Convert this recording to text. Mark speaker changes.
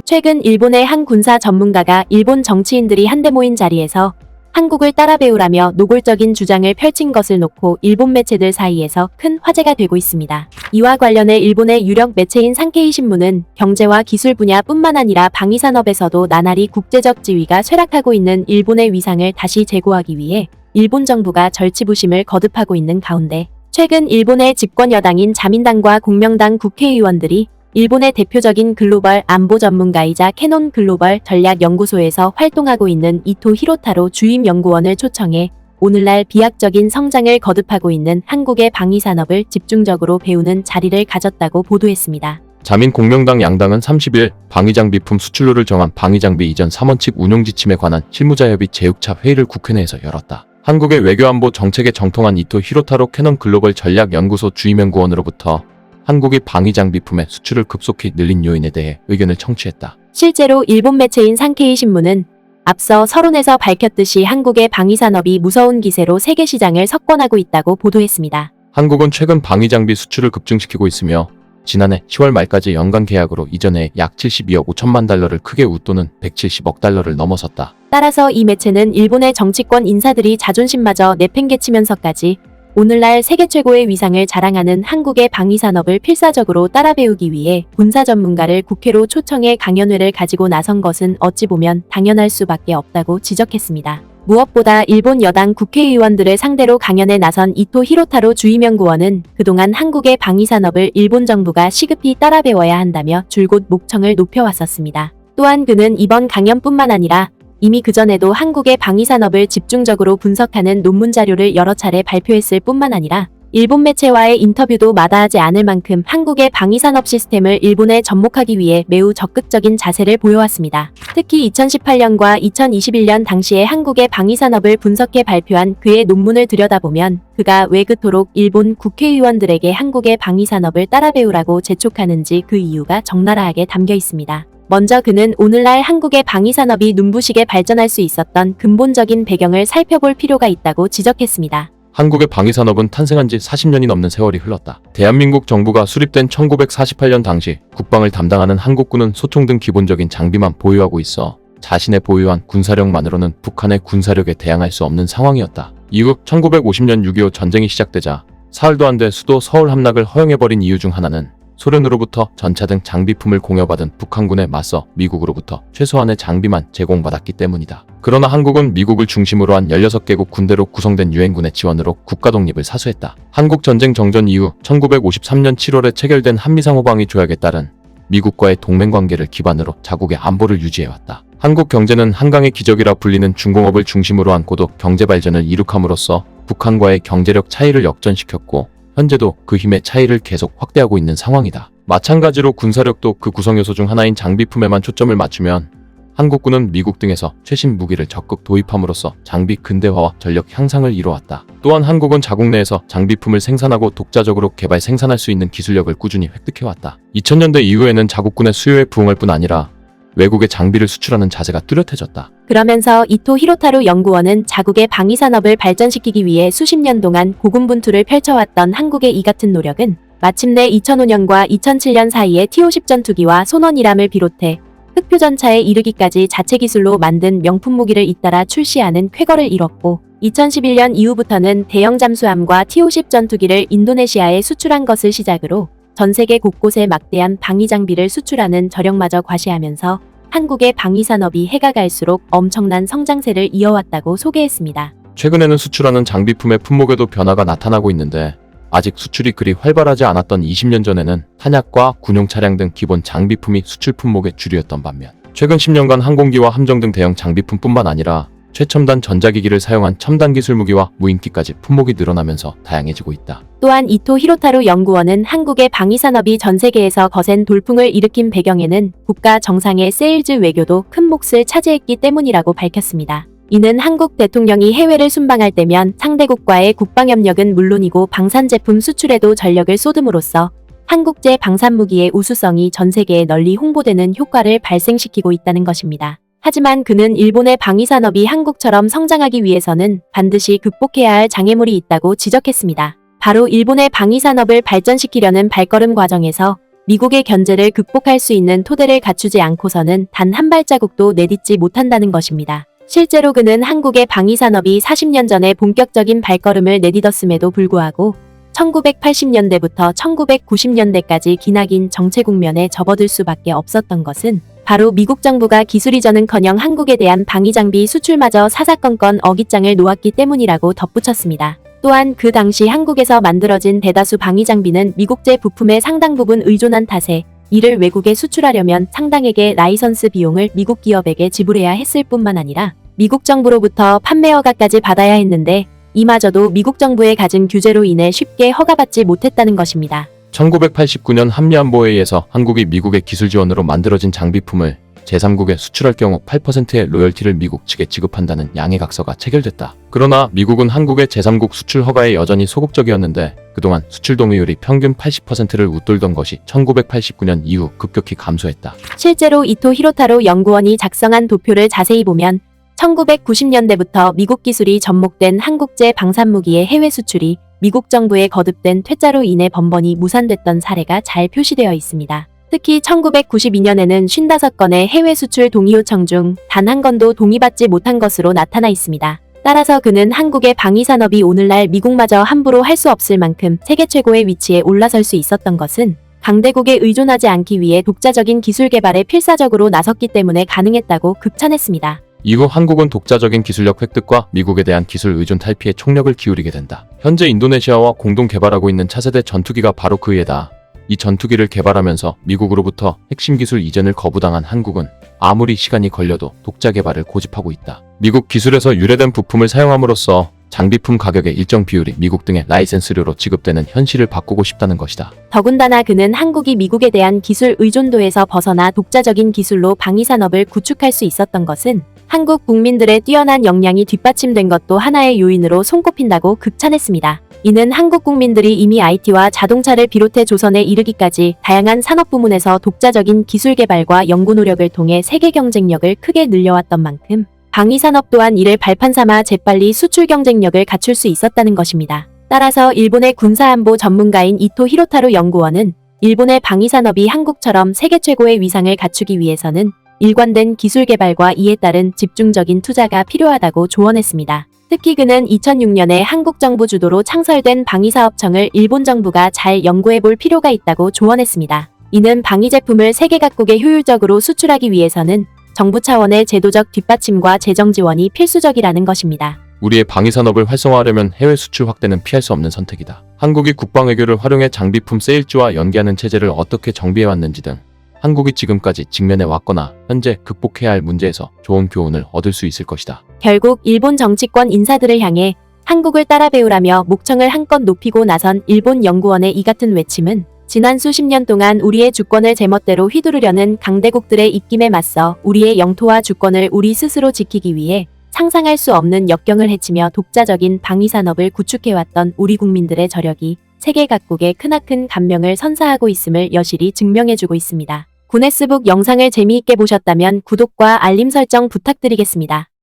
Speaker 1: 최근 일본의 한 군사 전문가가 일본 정치인들이 한데 모인 자리에서 한국을 따라 배우라며 노골적인 주장을 펼친 것을 놓고 일본 매체들 사이에서 큰 화제가 되고 있습니다. 이와 관련해 일본의 유력 매체인 산케이 신문은 경제와 기술 분야뿐만 아니라 방위산업에서도 나날이 국제적 지위가 쇠락하고 있는 일본의 위상을 다시 제고하기 위해 일본 정부가 절치부심을 거듭하고 있는 가운데 최근 일본의 집권 여당인 자민당과 공명당 국회의원들이 일본의 대표적인 글로벌 안보 전문가이자 캐논 글로벌 전략연구소에서 활동하고 있는 이토 히로타로 주임 연구원을 초청해 오늘날 비약적인 성장을 거듭하고 있는 한국의 방위산업을 집중적으로 배우는 자리를 가졌다고 보도했습니다.
Speaker 2: 자민 공명당 양당은 30일 방위장비품 수출로를 정한 방위장비 이전 3원칙 운용지침에 관한 실무자협의 제6차 회의를 국회 내에서 열었다. 한국의 외교안보 정책에 정통한 이토 히로타로 캐논 글로벌 전략연구소 주임연구원으로부터 한국이 방위장비품의 수출을 급속히 늘린 요인에 대해 의견을 청취했다.
Speaker 1: 실제로 일본 매체인 산케이 신문은 앞서 서론에서 밝혔듯이 한국의 방위산업이 무서운 기세로 세계 시장을 석권하고 있다고 보도했습니다.
Speaker 2: 한국은 최근 방위장비 수출을 급증시키고 있으며 지난해 10월 말까지 연간 계약으로 이전에 약 72억 5천만 달러를 크게 웃도는 170억 달러를 넘어섰다.
Speaker 1: 따라서 이 매체는 일본의 정치권 인사들이 자존심마저 내팽개치면서까지 오늘날 세계 최고의 위상을 자랑하는 한국의 방위산업을 필사적으로 따라 배우기 위해 군사 전문가를 국회로 초청해 강연회를 가지고 나선 것은 어찌 보면 당연할 수밖에 없다고 지적했습니다. 무엇보다 일본 여당 국회의원들을 상대로 강연에 나선 이토 히로타로 주임연구원은 그동안 한국의 방위산업을 일본 정부가 시급히 따라 배워야 한다며 줄곧 목청을 높여왔었습니다. 또한 그는 이번 강연뿐만 아니라 이미 그전에도 한국의 방위산업을 집중적으로 분석하는 논문 자료를 여러 차례 발표했을 뿐만 아니라 일본 매체와의 인터뷰도 마다하지 않을 만큼 한국의 방위산업 시스템을 일본에 접목하기 위해 매우 적극적인 자세를 보여왔습니다. 특히 2018년과 2021년 당시에 한국의 방위산업을 분석해 발표한 그의 논문을 들여다보면 그가 왜 그토록 일본 국회의원들에게 한국의 방위산업을 따라 배우라고 재촉하는지 그 이유가 적나라하게 담겨 있습니다. 먼저 그는 오늘날 한국의 방위산업이 눈부시게 발전할 수 있었던 근본적인 배경을 살펴볼 필요가 있다고 지적했습니다.
Speaker 2: 한국의 방위산업은 탄생한 지 40년이 넘는 세월이 흘렀다. 대한민국 정부가 수립된 1948년 당시 국방을 담당하는 한국군은 소총 등 기본적인 장비만 보유하고 있어 자신의 보유한 군사력만으로는 북한의 군사력에 대항할 수 없는 상황이었다. 이후 1950년 6.25 전쟁이 시작되자 사흘도 안 돼 수도 서울 함락을 허용해버린 이유 중 하나는 소련으로부터 전차 등 장비품을 공여받은 북한군에 맞서 미국으로부터 최소한의 장비만 제공받았기 때문이다. 그러나 한국은 미국을 중심으로 한 16개국 군대로 구성된 유엔군의 지원으로 국가 독립을 사수했다. 한국 전쟁 정전 이후 1953년 7월에 체결된 한미상호방위 조약에 따른 미국과의 동맹관계를 기반으로 자국의 안보를 유지해왔다. 한국 경제는 한강의 기적이라 불리는 중공업을 중심으로 한 고도 경제 발전을 이룩함으로써 북한과의 경제력 차이를 역전시켰고 현재도 그 힘의 차이를 계속 확대하고 있는 상황이다. 마찬가지로 군사력도 그 구성요소 중 하나인 장비품에만 초점을 맞추면 한국군은 미국 등에서 최신 무기를 적극 도입함으로써 장비 근대화와 전력 향상을 이뤄왔다. 또한 한국은 자국 내에서 장비품을 생산하고 독자적으로 개발 생산할 수 있는 기술력을 꾸준히 획득해왔다. 2000년대 이후에는 자국군의 수요에 부응할 뿐 아니라 외국의 장비를 수출하는 자세가 뚜렷해졌다.
Speaker 1: 그러면서 이토 히로타루 연구원은 자국의 방위산업을 발전시키기 위해 수십 년 동안 고군분투를 펼쳐왔던 한국의 이 같은 노력은 마침내 2005년과 2007년 사이에 T-50 전투기와 손원이람을 비롯해 흑표전차에 이르기까지 자체 기술로 만든 명품 무기를 잇따라 출시하는 쾌거를 이뤘고 2011년 이후부터는 대형 잠수함과 T-50 전투기를 인도네시아에 수출한 것을 시작으로 전 세계 곳곳에 막대한 방위 장비를 수출하는 저력마저 과시하면서 한국의 방위산업이 해가 갈수록 엄청난 성장세를 이어왔다고 소개했습니다.
Speaker 2: 최근에는 수출하는 장비품의 품목에도 변화가 나타나고 있는데 아직 수출이 그리 활발하지 않았던 20년 전에는 탄약과 군용 차량 등 기본 장비품이 수출 품목의 주류였던 반면 최근 10년간 항공기와 함정 등 대형 장비품뿐만 아니라 최첨단 전자기기를 사용한 첨단 기술 무기와 무인기까지 품목이 늘어나면서 다양해지고 있다.
Speaker 1: 또한 이토 히로타루 연구원은 한국의 방위산업이 전 세계에서 거센 돌풍을 일으킨 배경에는 국가 정상의 세일즈 외교도 큰 몫을 차지했기 때문이라고 밝혔습니다. 이는 한국 대통령이 해외를 순방할 때면 상대국과의 국방협력은 물론이고 방산제품 수출에도 전력을 쏟음으로써 한국제 방산무기의 우수성이 전 세계에 널리 홍보되는 효과를 발생시키고 있다는 것입니다. 하지만 그는 일본의 방위산업이 한국처럼 성장하기 위해서는 반드시 극복해야 할 장애물이 있다고 지적했습니다. 바로 일본의 방위산업을 발전시키려는 발걸음 과정에서 미국의 견제를 극복할 수 있는 토대를 갖추지 않고서는 단 한 발자국도 내딛지 못한다는 것입니다. 실제로 그는 한국의 방위산업이 40년 전에 본격적인 발걸음을 내딛었음에도 불구하고 1980년대부터 1990년대까지 기나긴 정체 국면에 접어들 수밖에 없었던 것은 바로 미국 정부가 기술 이전은커녕 한국에 대한 방위장비 수출마저 사사건건 어깃장을 놓았기 때문이라고 덧붙였습니다. 또한 그 당시 한국에서 만들어진 대다수 방위장비는 미국제 부품에 상당 부분 의존한 탓에 이를 외국에 수출하려면 상당액의 라이선스 비용을 미국 기업에게 지불해야 했을 뿐만 아니라 미국 정부로부터 판매 허가까지 받아야 했는데 이마저도 미국 정부의 갖은 규제로 인해 쉽게 허가받지 못했다는 것입니다.
Speaker 2: 1989년 한미안보회의에서 한국이 미국의 기술 지원으로 만들어진 장비품을 제3국에 수출할 경우 8%의 로열티를 미국 측에 지급한다는 양해각서가 체결됐다. 그러나 미국은 한국의 제3국 수출 허가에 여전히 소극적이었는데 그동안 수출 동의율이 평균 80%를 웃돌던 것이 1989년 이후 급격히 감소했다.
Speaker 1: 실제로 이토 히로타로 연구원이 작성한 도표를 자세히 보면 1990년대부터 미국 기술이 접목된 한국제 방산무기의 해외 수출이 미국 정부의 거듭된 퇴짜로 인해 번번이 무산됐던 사례가 잘 표시되어 있습니다. 특히 1992년에는 55건의 해외 수출 동의 요청 중 단 한 건도 동의받지 못한 것으로 나타나 있습니다. 따라서 그는 한국의 방위산업이 오늘날 미국마저 함부로 할 수 없을 만큼 세계 최고의 위치에 올라설 수 있었던 것은 강대국에 의존하지 않기 위해 독자적인 기술 개발에 필사적으로 나섰기 때문에 가능했다고 극찬했습니다.
Speaker 2: 이후 한국은 독자적인 기술력 획득과 미국에 대한 기술 의존 탈피에 총력을 기울이게 된다. 현재 인도네시아와 공동 개발하고 있는 차세대 전투기가 바로 그 예다. 이 전투기를 개발하면서 미국으로부터 핵심 기술 이전을 거부당한 한국은 아무리 시간이 걸려도 독자 개발을 고집하고 있다. 미국 기술에서 유래된 부품을 사용함으로써 장비품 가격의 일정 비율이 미국 등의 라이센스료로 지급되는 현실을 바꾸고 싶다는 것이다.
Speaker 1: 더군다나 그는 한국이 미국에 대한 기술 의존도에서 벗어나 독자적인 기술로 방위산업을 구축할 수 있었던 것은 한국 국민들의 뛰어난 역량이 뒷받침된 것도 하나의 요인으로 손꼽힌다고 극찬했습니다. 이는 한국 국민들이 이미 IT와 자동차를 비롯해 조선에 이르기까지 다양한 산업 부문에서 독자적인 기술 개발과 연구 노력을 통해 세계 경쟁력을 크게 늘려왔던 만큼 방위산업 또한 이를 발판 삼아 재빨리 수출 경쟁력을 갖출 수 있었다는 것입니다. 따라서 일본의 군사안보 전문가인 이토 히로타로 연구원은 일본의 방위산업이 한국처럼 세계 최고의 위상을 갖추기 위해서는 일관된 기술 개발과 이에 따른 집중적인 투자가 필요하다고 조언했습니다. 특히 그는 2006년에 한국 정부 주도로 창설된 방위사업청을 일본 정부가 잘 연구해 볼 필요가 있다고 조언했습니다. 이는 방위 제품을 세계 각국에 효율적으로 수출하기 위해서는 정부 차원의 제도적 뒷받침과 재정 지원이 필수적이라는 것입니다.
Speaker 2: 우리의 방위산업을 활성화하려면 해외 수출 확대는 피할 수 없는 선택이다. 한국이 국방외교를 활용해 장비품 세일즈와 연계하는 체제를 어떻게 정비해왔는지 등 한국이 지금까지 직면해 왔거나 현재 극복해야 할 문제에서 좋은 교훈을 얻을 수 있을 것이다.
Speaker 1: 결국 일본 정치권 인사들을 향해 한국을 따라 배우라며 목청을 한껏 높이고 나선 일본 연구원의 이 같은 외침은 지난 수십 년 동안 우리의 주권을 제멋대로 휘두르려는 강대국들의 입김에 맞서 우리의 영토와 주권을 우리 스스로 지키기 위해 상상할 수 없는 역경을 헤치며 독자적인 방위산업을 구축해왔던 우리 국민들의 저력이 세계 각국에 크나큰 감명을 선사하고 있음을 여실히 증명해주고 있습니다. 구네스북 영상을 재미있게 보셨다면 구독과 알림 설정 부탁드리겠습니다.